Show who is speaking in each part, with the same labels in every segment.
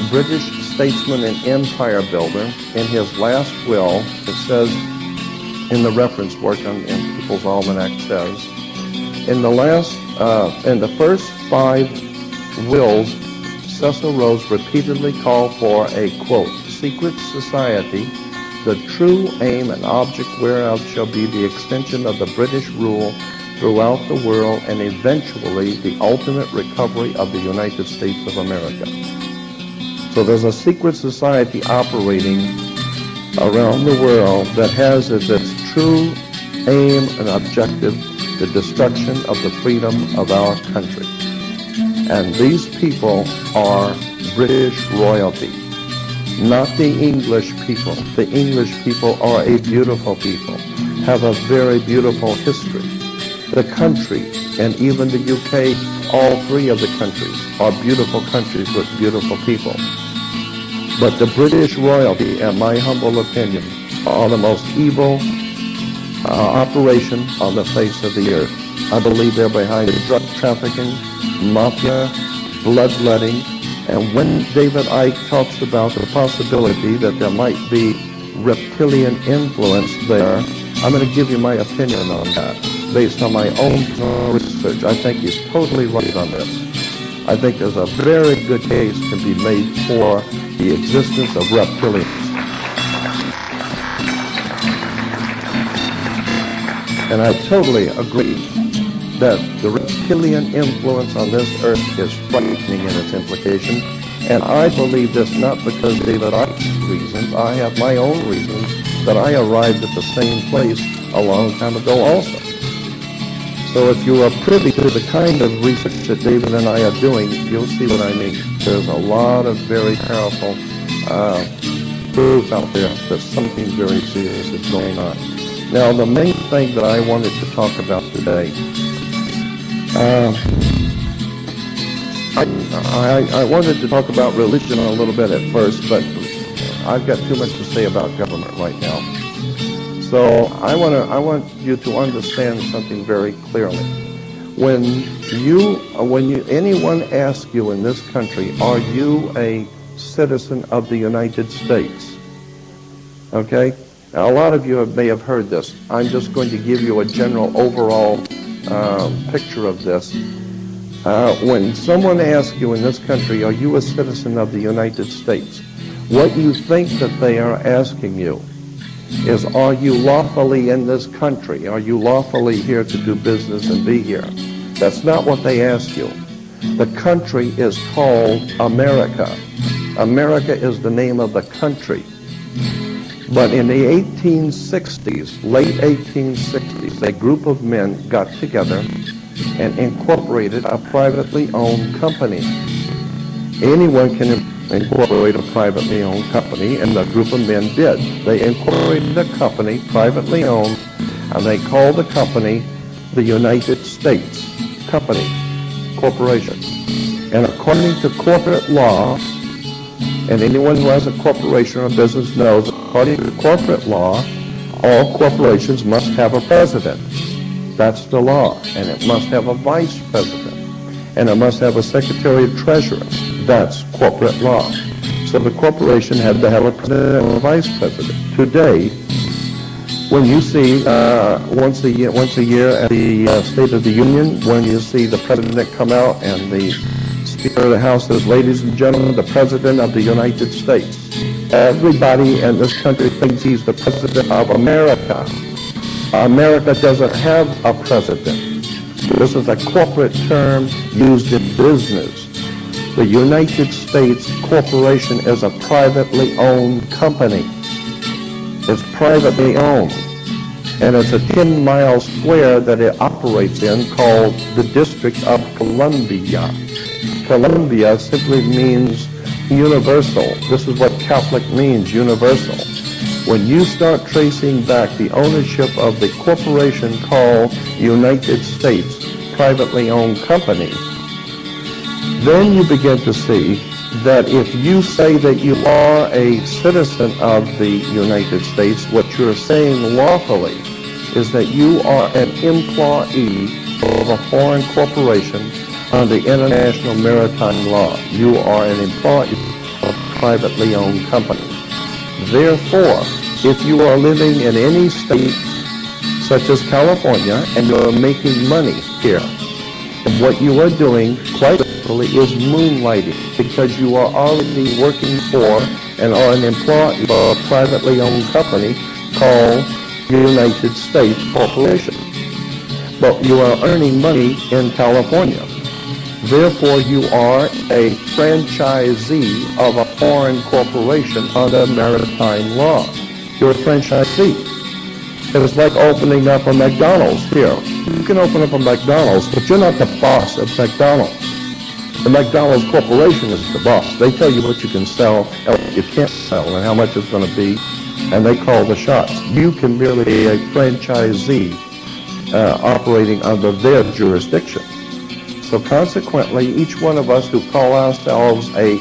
Speaker 1: British statesman and empire builder. In his last will, it says, in the reference work in People's Almanac says, in the first 5 wills, Cecil Rhodes repeatedly called for a, quote, secret society, the true aim and object whereof shall be the extension of the British rule throughout the world and eventually the ultimate recovery of the United States of America. So there's a secret society operating around the world that has as its true aim and objective the destruction of the freedom of our country. And these people are British royalty, not the English people. The English people are a beautiful people, have a very beautiful history. The country, and even the UK, all 3 of the countries are beautiful countries with beautiful people. But the British royalty, in my humble opinion, are the most evil operation on the face of the earth. I believe they're behind drug trafficking, mafia, bloodletting, and when David Icke talks about the possibility that there might be reptilian influence there, I'm going to give you my opinion on that based on my own research. I think he's totally right on this. I think there's a very good case to be made for the existence of reptilians. And I totally agree that the reptilian influence on this earth is frightening in its implication. And I believe this not because David Icke's reasons. I have my own reasons that I arrived at the same place a long time ago also. So if you are privy to the kind of research that David and I are doing, you'll see what I mean. There's a lot of very powerful proof out there that something very serious is going on. Now, the main thing that I wanted to talk about today, I wanted to talk about religion a little bit at first, but I've got too much to say about government right now. So I want you to understand something very clearly. When anyone asks you in this country, are you a citizen of the United States? Okay? Now, a lot of you may have heard this. I'm just going to give you a general overall picture of this. When someone asks you in this country, are you a citizen of the United States? What you think that they are asking you is, are you lawfully in this country? Are you lawfully here to do business and be here? That's not what they ask you. The country is called America. America is the name of the country. But in the 1860s, late 1860s, a group of men got together and incorporated a privately owned company. Anyone can incorporate a privately owned company, and the group of men did. They incorporated a company, privately owned, and they called the company the United States Company Corporation. And according to corporate law, and anyone who has a corporation or business knows, according to corporate law, all corporations must have a president. That's the law. And it must have a vice president. And it must have a secretary of treasury. That's corporate law. So the corporation had to have a president and a vice president. Today, when you see once a year at the State of the Union, when you see the president come out and the Speaker of the House says, ladies and gentlemen, the President of the United States. Everybody in this country thinks he's the President of America. America doesn't have a president. This is a corporate term used in business. The United States Corporation is a privately owned company. It's privately owned. And it's a 10-mile square that it operates in called the District of Columbia. Columbia simply means universal. This is what Catholic means, universal. When you start tracing back the ownership of the corporation called United States privately owned company, then you begin to see that if you say that you are a citizen of the United States, what you're saying lawfully is that you are an employee of a foreign corporation under international maritime law. You are an employee of a privately owned company. Therefore, if you are living in any state such as California and you're making money here, what you are doing quite literally is moonlighting, because you are already working for and are an employee of a privately owned company called United States Corporation. But you are earning money in California. Therefore, you are a franchisee of a foreign corporation under maritime law. You're a franchisee. It's like opening up a McDonald's here. You can open up a McDonald's, but you're not the boss of McDonald's. The McDonald's Corporation is the boss. They tell you what you can sell and what you can't sell and how much it's going to be, and they call the shots. You can merely be a franchisee operating under their jurisdiction. So consequently, each one of us who call ourselves a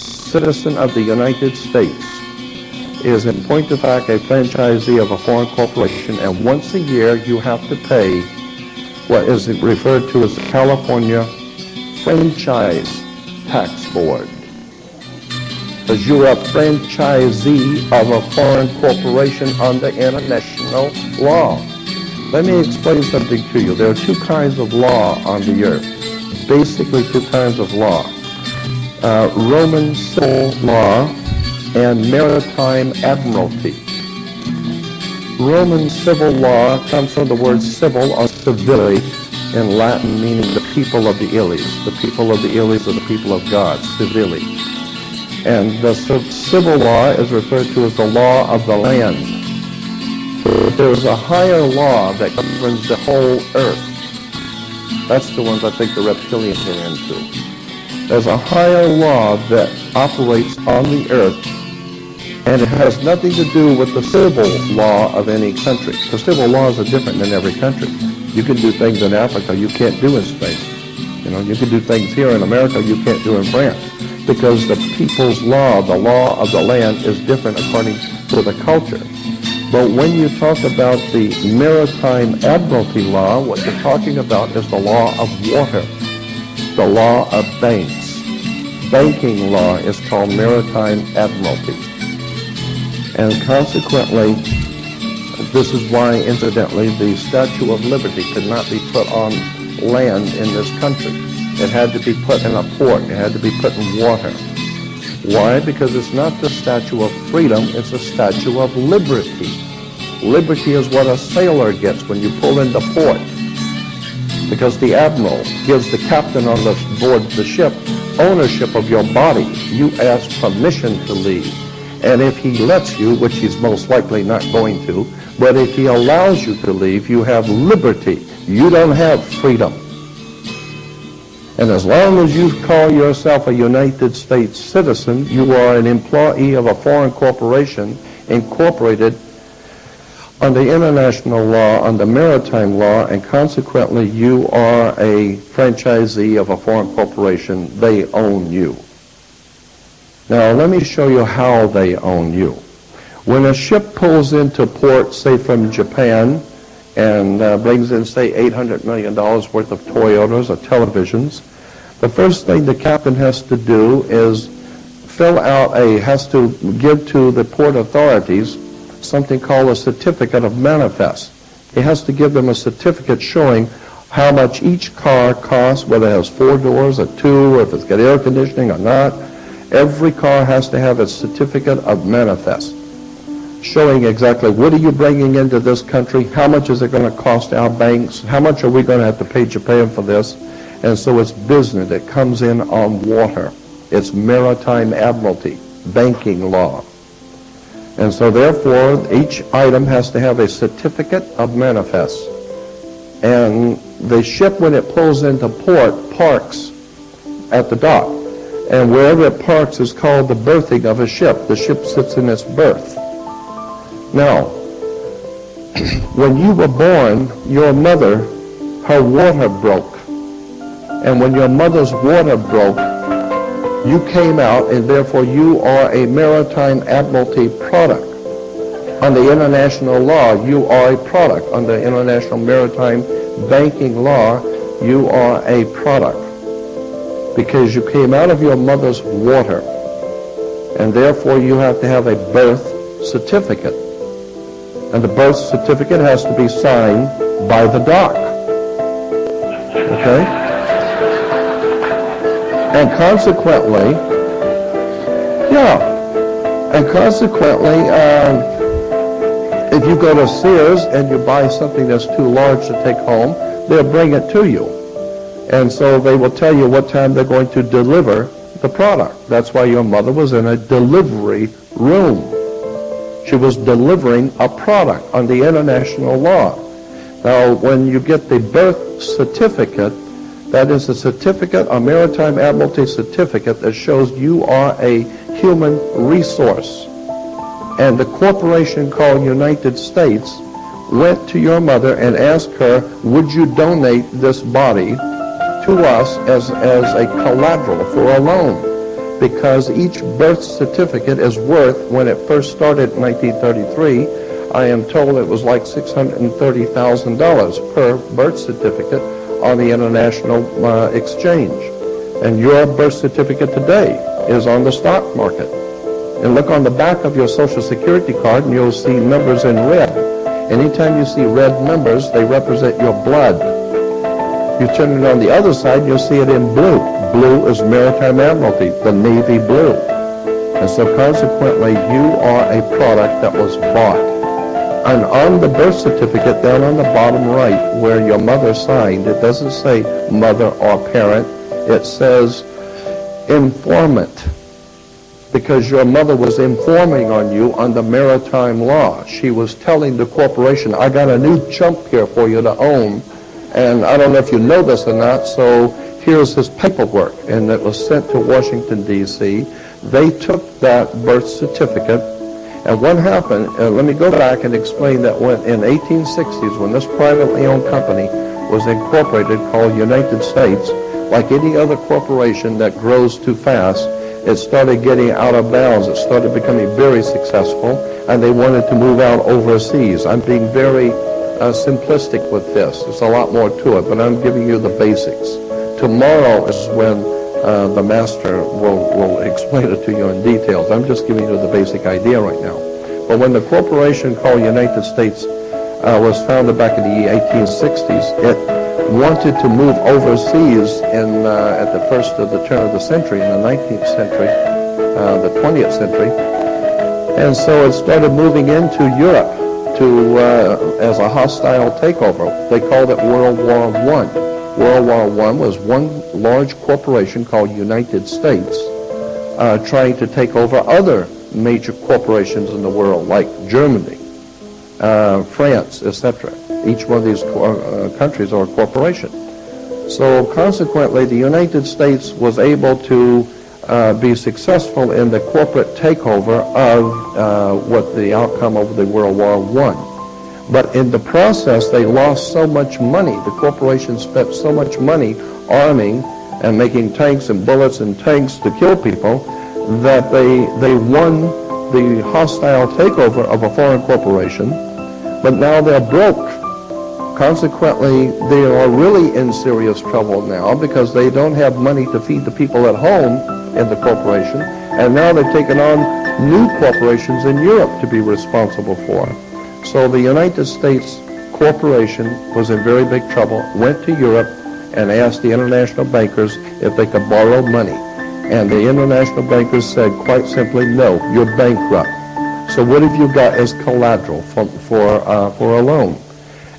Speaker 1: citizen of the United States is in point of fact a franchisee of a foreign corporation, and once a year you have to pay what is referred to as the California Franchise Tax Board, because you're a franchisee of a foreign corporation under international law. Let me explain something to you. There are two kinds of law on the earth, basically two kinds of law. Roman civil law and maritime admiralty. Roman civil law comes from the word civil or civili in Latin, meaning the people of the Illies. The people of the Illies are the people of God, civili. And the civil law is referred to as the law of the land. There's a higher law that governs the whole earth. That's the ones I think the reptilians are into. There's a higher law that operates on the earth, and it has nothing to do with the civil law of any country. The civil laws are different in every country. You can do things in Africa you can't do in Spain. You know, you can do things here in America you can't do in France, because the people's law, the law of the land, is different according to the culture. But when you talk about the maritime admiralty law, what you're talking about is the law of water, the law of banks. Banking law is called maritime admiralty. And consequently, this is why, incidentally, the Statue of Liberty could not be put on land in this country. It had to be put in a port. It had to be put in water. Why? Because it's not the Statue of Freedom, it's a Statue of Liberty. Liberty is what a sailor gets when you pull into port, because the admiral gives the captain on the board the ship ownership of your body. You ask permission to leave. And if he lets you, which he's most likely not going to, but if he allows you to leave, you have liberty. You don't have freedom. And as long as you call yourself a United States citizen, you are an employee of a foreign corporation incorporated under international law, under maritime law, and consequently you are a franchisee of a foreign corporation. They own you. Now let me show you how they own you. When a ship pulls into port, say from Japan, and brings in, say, $800 million worth of Toyotas or televisions, the first thing the captain has to do is has to give to the port authorities something called a certificate of manifest. He has to give them a certificate showing how much each car costs, whether it has 4 doors or 2, or if it's got air conditioning or not. Every car has to have its certificate of manifest, showing exactly what are you bringing into this country, how much is it going to cost our banks, how much are we going to have to pay Japan for this. And so it's business. It comes in on water. It's maritime admiralty, banking law. And so therefore, each item has to have a certificate of manifest. And the ship, when it pulls into port, parks at the dock. And wherever it parks is called the berthing of a ship. The ship sits in its berth. Now, when you were born, your mother, her water broke. And when your mother's water broke, you came out, and therefore you are a maritime admiralty product. Under international law, you are a product. Under international maritime banking law, You are a product because you came out of your mother's water, and therefore you have to have a birth certificate. And the birth certificate has to be signed by the doc. Okay? And consequently, if you go to Sears and you buy something that's too large to take home, they'll bring it to you. And so they will tell you what time they're going to deliver the product. That's why your mother was in a delivery room. She was delivering a product under international law. Now, when you get the birth certificate, that is a certificate, a maritime admiralty certificate that shows you are a human resource. And the corporation called United States went to your mother and asked her, would you donate this body to us as a collateral for a loan? Because each birth certificate is worth, when it first started in 1933, I am told it was like $630,000 per birth certificate on the international exchange. And your birth certificate today is on the stock market. And look on the back of your Social Security card and you'll see numbers in red. Anytime you see red numbers, they represent your blood. You turn it on the other side, you'll see it in blue. Blue is Maritime Admiralty, the Navy blue. And so consequently, you are a product that was bought. And on the birth certificate, down on the bottom right, where your mother signed, it doesn't say mother or parent. It says informant, because your mother was informing on you under maritime law. She was telling the corporation, I got a new chump here for you to own, and I don't know if you know this or not, so here's his paperwork. And it was sent to Washington, D.C. They took that birth certificate, and what happened, let me go back and explain that when in 1860s, when this privately owned company was incorporated called United States, like any other corporation that grows too fast, it started getting out of bounds. It started becoming very successful, and they wanted to move out overseas. I'm being very simplistic with this. There's a lot more to it, but I'm giving you the basics. Tomorrow is when the master will explain it to you in details. I'm just giving you the basic idea right now. But when the corporation called United States was founded back in the 1860s, it wanted to move overseas at the first of the turn of the century, in the 19th century, the 20th century. And so it started moving into Europe as a hostile takeover. They called it World War I. World War I was one large corporation called United States trying to take over other major corporations in the world, like Germany, France, etc. Each one of these countries are a corporation. So consequently, the United States was able to be successful in the corporate takeover of what the outcome of the World War I. But in the process, they lost so much money. The corporation spent so much money arming and making tanks and bullets and tanks to kill people that they won the hostile takeover of a foreign corporation, but now they're broke. Consequently, they are really in serious trouble now because they don't have money to feed the people at home in the corporation, and now they've taken on new corporations in Europe to be responsible for. So the United States corporation was in very big trouble, went to Europe and asked the international bankers if they could borrow money. And the international bankers said quite simply, no, you're bankrupt. So what have you got as collateral for a loan?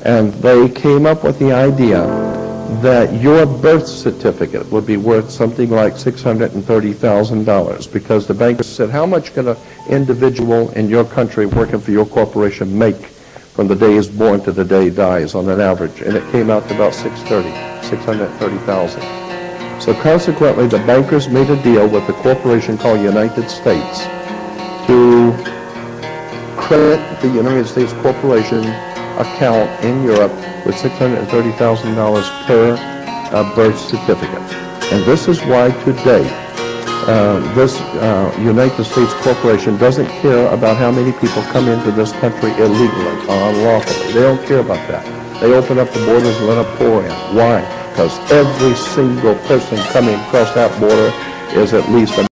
Speaker 1: And they came up with the idea that your birth certificate would be worth something like $630,000, because the bankers said, how much can an individual in your country working for your corporation make from the day he's born to the day he dies on an average? And it came out to about $630,000. So consequently, the bankers made a deal with the corporation called United States to credit the United States Corporation account in Europe with $630,000 per birth certificate. And this is why today this United States Corporation doesn't care about how many people come into this country illegally or unlawfully. They don't care about that. They open up the borders and let them pour in. Why? because every single person coming across that border is at least a